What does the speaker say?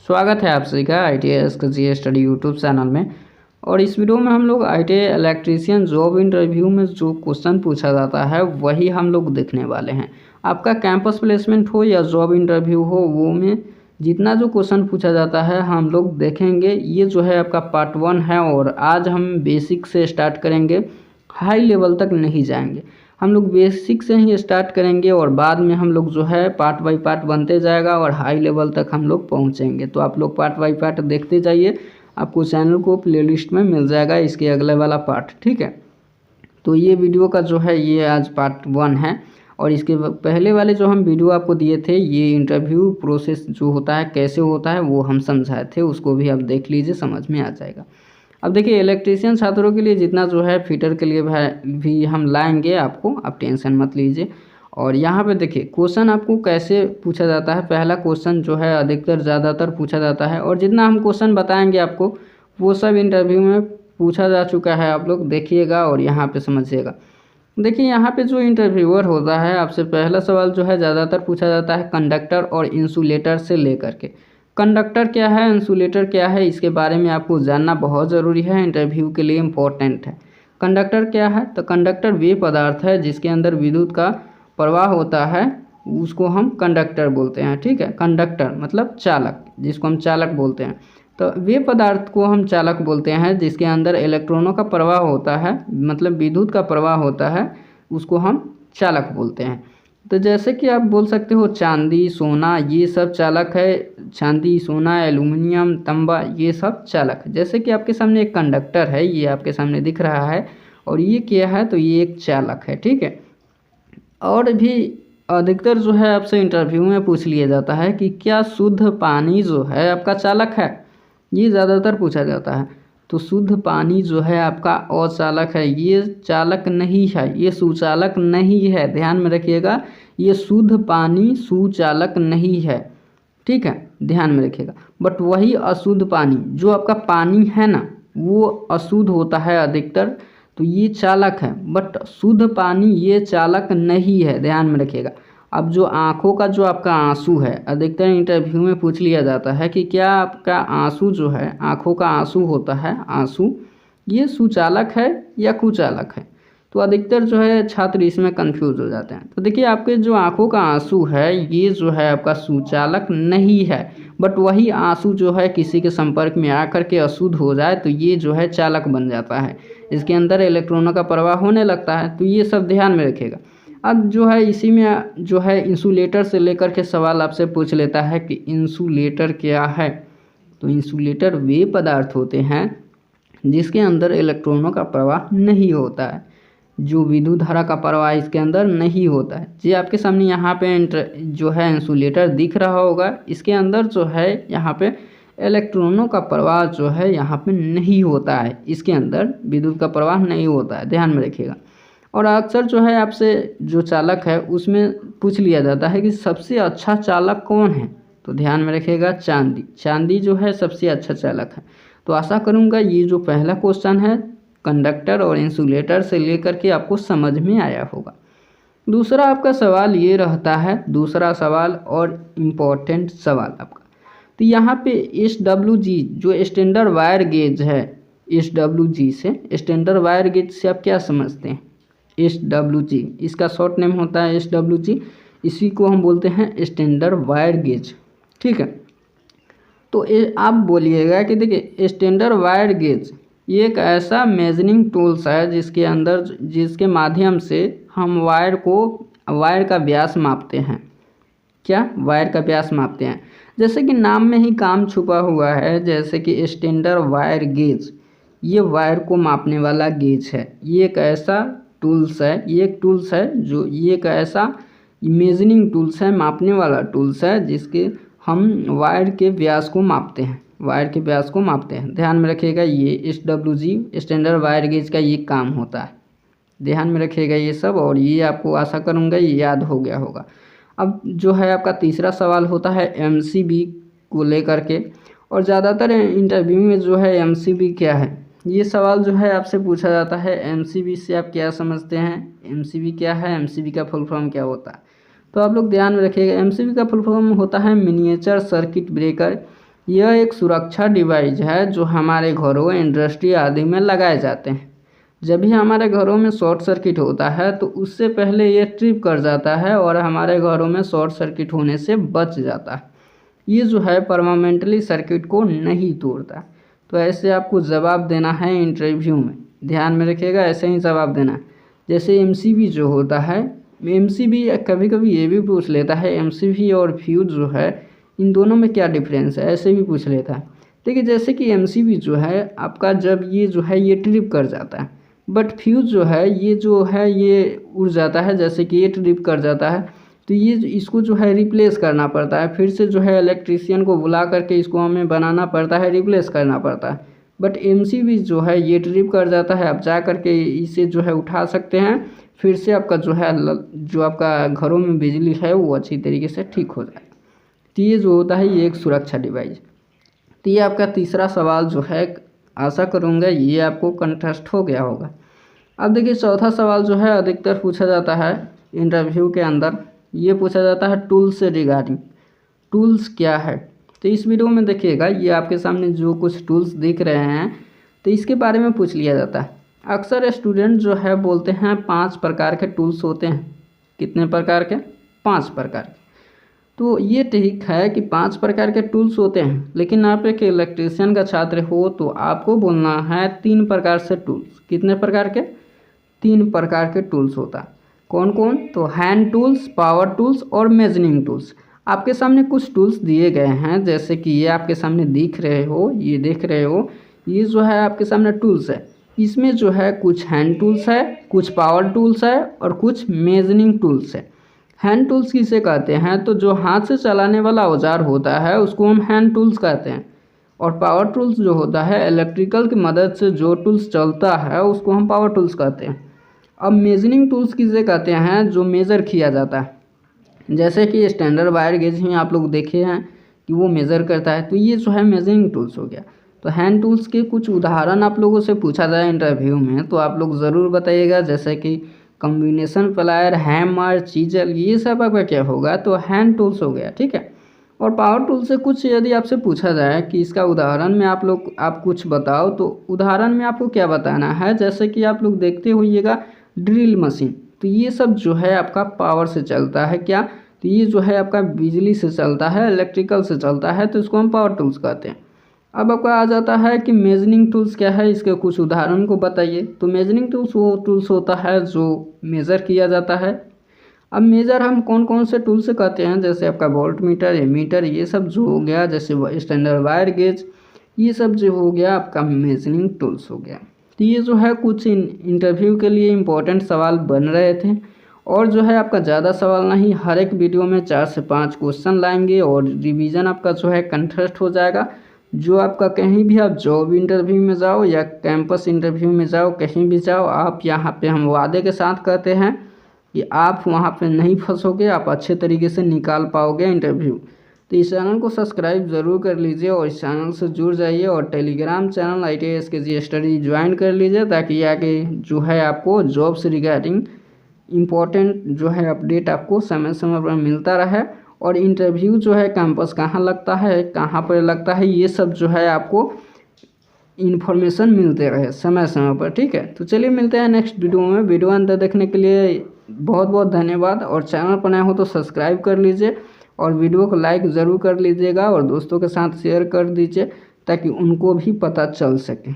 स्वागत है आप सभी का ITS का जी स्टडी यूट्यूब चैनल में। और इस वीडियो में हम लोग ITI इलेक्ट्रीशियन जॉब इंटरव्यू में जो क्वेश्चन पूछा जाता है वही हम लोग देखने वाले हैं। आपका कैंपस प्लेसमेंट हो या जॉब इंटरव्यू हो, वो में जितना जो क्वेश्चन पूछा जाता है हम लोग देखेंगे। ये जो है आपका पार्ट 1 है और आज हम बेसिक से स्टार्ट करेंगे, हाई लेवल तक नहीं जाएंगे। हम लोग बेसिक से ही स्टार्ट करेंगे और बाद में हम लोग जो है पार्ट बाय पार्ट बनते जाएगा और हाई लेवल तक हम लोग पहुंचेंगे। तो आप लोग पार्ट बाय पार्ट देखते जाइए, आपको चैनल को प्लेलिस्ट में मिल जाएगा इसके अगले वाला पार्ट, ठीक है। तो ये वीडियो का जो है ये आज पार्ट 1 है और इसके पहले वाले जो हम वीडियो आपको दिए थे, ये इंटरव्यू प्रोसेस जो होता है कैसे होता है वो हम समझाए थे, उसको भी आप देख लीजिए, समझ में आ जाएगा। अब देखिए इलेक्ट्रीशियन छात्रों के लिए जितना जो है फिटर के लिए भी हम लाएंगे आपको, आप टेंशन मत लीजिए। और यहाँ पे देखिए क्वेश्चन आपको कैसे पूछा जाता है। पहला क्वेश्चन जो है अधिकतर ज़्यादातर पूछा जाता है और जितना हम क्वेश्चन बताएंगे आपको वो सब इंटरव्यू में पूछा जा चुका है, आप लोग देखिएगा और यहाँ पे समझिएगा। देखिए यहाँ पे जो इंटरव्यूअर होता है आपसे पहला सवाल जो है ज़्यादातर पूछा जाता है कंडक्टर और इंसुलेटर से लेकर के। कंडक्टर क्या है, इंसुलेटर क्या है, इसके बारे में आपको जानना बहुत ज़रूरी है, इंटरव्यू के लिए इम्पोर्टेंट है। कंडक्टर क्या है, तो कंडक्टर वे पदार्थ है जिसके अंदर विद्युत का प्रवाह होता है, उसको हम कंडक्टर बोलते हैं, ठीक है। कंडक्टर मतलब चालक, जिसको हम चालक बोलते हैं। तो वे पदार्थ को हम चालक बोलते हैं जिसके अंदर इलेक्ट्रॉनों का प्रवाह होता है, मतलब विद्युत का प्रवाह होता है, उसको हम चालक बोलते हैं। तो जैसे कि आप बोल सकते हो चांदी, सोना, ये सब चालक है। चांदी, सोना, एल्युमिनियम, तांबा, ये सब चालक है। जैसे कि आपके सामने एक कंडक्टर है, ये आपके सामने दिख रहा है और ये क्या है, तो ये एक चालक है, ठीक है। और भी अधिकतर जो है आपसे इंटरव्यू में पूछ लिया जाता है कि क्या शुद्ध पानी जो है आपका चालक है, ये ज़्यादातर पूछा जाता है। तो शुद्ध पानी जो है आपका अचालक है, ये चालक नहीं है, ये सुचालक नहीं है, ध्यान में रखिएगा। ये शुद्ध पानी सुचालक नहीं है, ठीक है, ध्यान में रखिएगा। बट वही अशुद्ध पानी जो आपका पानी है ना, वो अशुद्ध होता है अधिकतर, तो ये चालक है। बट शुद्ध पानी ये चालक नहीं है, ध्यान में रखिएगा। अब जो आँखों का जो आपका आंसू है, अधिकतर इंटरव्यू में पूछ लिया जाता है कि क्या आपका आंसू जो है, आँखों का आंसू होता है, आंसू, ये सुचालक है या कुचालक है। तो अधिकतर जो है छात्र इसमें कंफ्यूज हो जाते हैं। तो देखिए आपके जो आँखों का आंसू है, ये जो है आपका सुचालक नहीं है। बट वही आंसू जो है किसी के संपर्क में आकर के अशुद्ध हो जाए तो ये जो है चालक बन जाता है, इसके अंदर इलेक्ट्रॉनों का प्रवाह होने लगता है। तो ये सब ध्यान में रखिएगा। अब जो है इसी में जो है इंसुलेटर से लेकर के सवाल आपसे पूछ लेता है कि इंसुलेटर क्या है। तो इंसुलेटर वे पदार्थ होते हैं जिसके अंदर इलेक्ट्रॉनों का प्रवाह नहीं होता है, जो विद्युत धारा का प्रवाह इसके अंदर नहीं होता है। जी आपके सामने यहाँ पे जो है इंसुलेटर दिख रहा होगा, इसके अंदर जो है यहाँ पे इलेक्ट्रॉनों का प्रवाह जो है यहाँ पे नहीं होता है, इसके अंदर विद्युत का प्रवाह नहीं होता है, ध्यान में रखिएगा। और अक्सर जो है आपसे जो चालक है उसमें पूछ लिया जाता है कि सबसे अच्छा चालक कौन है, तो ध्यान में रखिएगा चांदी। चांदी जो है सबसे अच्छा चालक है। तो आशा करूँगा ये जो पहला क्वेश्चन है कंडक्टर और इंसुलेटर से लेकर के आपको समझ में आया होगा। दूसरा आपका सवाल ये रहता है, दूसरा सवाल और इम्पोर्टेंट सवाल आपका, तो यहाँ पे SWG जो स्टैंडर्ड वायर गेज है, SWG से, स्टैंडर्ड वायर गेज से आप क्या समझते हैं। SWG इसका शॉर्ट नेम होता है SWG, इसी को हम बोलते हैं स्टैंडर्ड वायर गेज, ठीक है। तो आप बोलिएगा कि देखिए स्टैंडर्ड वायर गेज ये एक ऐसा मेजरिंग टूल्स है जिसके माध्यम से हम वायर का व्यास मापते हैं। क्या, वायर का व्यास मापते हैं। जैसे कि नाम में ही काम छुपा हुआ है, जैसे कि स्टैंडर्ड वायर गेज, ये वायर को मापने वाला गेज है। ये एक ऐसा टूल्स है, ये एक टूल्स है जो ये एक ऐसा मेजरिंग टूल्स है, मापने वाला टूल्स है जिसके हम वायर के व्यास को मापते हैं, वायर के व्यास को मापते हैं। ध्यान में रखिएगा ये SWG स्टैंडर्ड वायर गेज का ये काम होता है, ध्यान में रखिएगा ये सब। और ये आपको आशा करूँगा ये याद हो गया होगा। अब जो है आपका तीसरा सवाल होता है MCB को लेकर के, और ज़्यादातर इंटरव्यू में जो है MCB क्या है, ये सवाल जो है आपसे पूछा जाता है। MCB से आप क्या समझते हैं, MCB क्या है, MCB का फुल फॉर्म क्या होता है। तो आप लोग ध्यान में रखिएगा, MCB का फुल फॉर्म होता है मिनिएचर सर्किट ब्रेकर। यह एक सुरक्षा डिवाइस है जो हमारे घरों, इंडस्ट्री आदि में लगाए जाते हैं। जब भी हमारे घरों में शॉर्ट सर्किट होता है तो उससे पहले ये ट्रिप कर जाता है और हमारे घरों में शॉर्ट सर्किट होने से बच जाता है। ये जो है परमानेंटली सर्किट को नहीं तोड़ता। तो ऐसे आपको जवाब देना है इंटरव्यू में, ध्यान में रखिएगा, ऐसे ही जवाब देना है। जैसे एमसीबी जो होता है, एमसीबी कभी कभी ये भी पूछ लेता है एमसीबी और फ्यूज जो है इन दोनों में क्या डिफरेंस है, ऐसे भी पूछ लेता है। देखिए जैसे कि एमसीबी जो है आपका जब ये जो है ये ट्रिप कर जाता है, बट फ्यूज जो है ये उड़ जाता है, जैसे कि ये ट्रिप कर जाता है तो ये इसको जो है रिप्लेस करना पड़ता है, फिर से जो है इलेक्ट्रीशियन को बुला करके इसको हमें बनाना पड़ता है, रिप्लेस करना पड़ता है। बट एमसीबी जो है ये ट्रिप कर जाता है, आप जा करके इसे जो है उठा सकते हैं, फिर से आपका जो है जो आपका घरों में बिजली है वो अच्छी तरीके से ठीक हो जाए। तो ये जो होता है ये एक सुरक्षा डिवाइस। तो ये आपका तीसरा सवाल जो है आशा करूँगा ये आपको कंठस्थ हो गया होगा। अब देखिए चौथा सवाल जो है अधिकतर पूछा जाता है इंटरव्यू के अंदर, ये पूछा जाता है टूल्स से रिगार्डिंग। टूल्स क्या है, तो इस वीडियो में देखिएगा ये आपके सामने जो कुछ टूल्स दिख रहे हैं तो इसके बारे में पूछ लिया जाता है। अक्सर स्टूडेंट जो है बोलते हैं 5 प्रकार के टूल्स होते हैं। कितने प्रकार के? 5 प्रकार के। तो ये ठीक है कि 5 प्रकार के टूल्स होते हैं, लेकिन आप एक इलेक्ट्रीशियन का छात्र हो तो आपको बोलना है 3 प्रकार से टूल्स। कितने प्रकार के? 3 प्रकार के टूल्स होता है। कौन कौन? तो हैंड टूल्स, पावर टूल्स और मेजरिंग टूल्स। आपके सामने कुछ टूल्स दिए गए हैं, जैसे कि ये आपके सामने दिख रहे हो, ये देख रहे हो, ये जो है आपके सामने टूल्स है। इसमें जो है कुछ हैंड टूल्स है, कुछ पावर टूल्स है और कुछ मेजरिंग टूल्स है। हैंड टूल्स किसे कहते हैं? तो जो हाथ से चलाने वाला औजार होता है उसको हम हैंड टूल्स कहते हैं। और पावर टूल्स जो होता है इलेक्ट्रिकल की मदद से जो टूल्स चलता है उसको हम पावर टूल्स कहते हैं। अब मेजरिंग टूल्स किसे कहते हैं? जो मेज़र किया जाता है, जैसे कि स्टैंडर्ड वायर गेज ही आप लोग देखे हैं कि वो मेज़र करता है, तो ये जो है मेजरिंग टूल्स हो गया। तो हैंड टूल्स के कुछ उदाहरण आप लोगों से पूछा जाए इंटरव्यू में तो आप लोग ज़रूर बताइएगा, जैसे कि कॉम्बिनेशन प्लायर, हैमर, चीजल, ये सब आपका क्या होगा? तो हैंड टूल्स हो गया, ठीक है। और पावर टूल से कुछ यदि आपसे पूछा जाए कि इसका उदाहरण में आप कुछ बताओ, तो उदाहरण में आपको क्या बताना है? जैसे कि आप लोग देखते होइएगा ड्रिल मशीन, तो ये सब जो है आपका पावर से चलता है। क्या? तो ये जो है आपका बिजली से चलता है, इलेक्ट्रिकल से चलता है, तो इसको हम पावर टूल्स कहते हैं। अब आपका आ जाता है कि मेजरिंग टूल्स क्या है, इसके कुछ उदाहरण को बताइए। तो मेजरिंग टूल्स वो टूल्स होता है जो मेज़र किया जाता है। अब मेज़र हम कौन कौन से टूल से कहते हैं? जैसे आपका वोल्ट मीटर, एमीटर, ये सब जो हो गया, जैसे स्टैंडर्ड वायर गेज, ये सब जो हो गया आपका मेजरिंग टूल्स हो गया। तो ये जो है कुछ इंटरव्यू के लिए इम्पोर्टेंट सवाल बन रहे थे। और जो है आपका ज़्यादा सवाल नहीं, हर एक वीडियो में 4 से 5 क्वेश्चन लाएंगे और रिवीजन आपका जो है कंठस्थ हो जाएगा। जो आपका कहीं भी आप जॉब इंटरव्यू में जाओ या कैंपस इंटरव्यू में जाओ, कहीं भी जाओ, आप यहाँ पे हम वादे के साथ कहते हैं कि आप वहाँ पे नहीं फंसोगे, आप अच्छे तरीके से निकाल पाओगे इंटरव्यू। तो इस चैनल को सब्सक्राइब ज़रूर कर लीजिए और इस चैनल से जुड़ जाइए और Telegram channel ITI SKG study join कर लीजिए, ताकि आगे जो है आपको जॉब से रिगार्डिंग इम्पोर्टेंट जो है अपडेट आपको समय समय पर मिलता रहे। और इंटरव्यू जो है कैंपस कहाँ लगता है, कहाँ पर लगता है, ये सब जो है आपको इन्फॉर्मेशन मिलते रहे समय समय पर, ठीक है। तो चलिए मिलते हैं नेक्स्ट वीडियो में। वीडियो अंत देखने के लिए बहुत बहुत धन्यवाद। और चैनल पर नए हो तो सब्सक्राइब कर लीजिए और वीडियो को लाइक ज़रूर कर लीजिएगा और दोस्तों के साथ शेयर कर दीजिए ताकि उनको भी पता चल सके।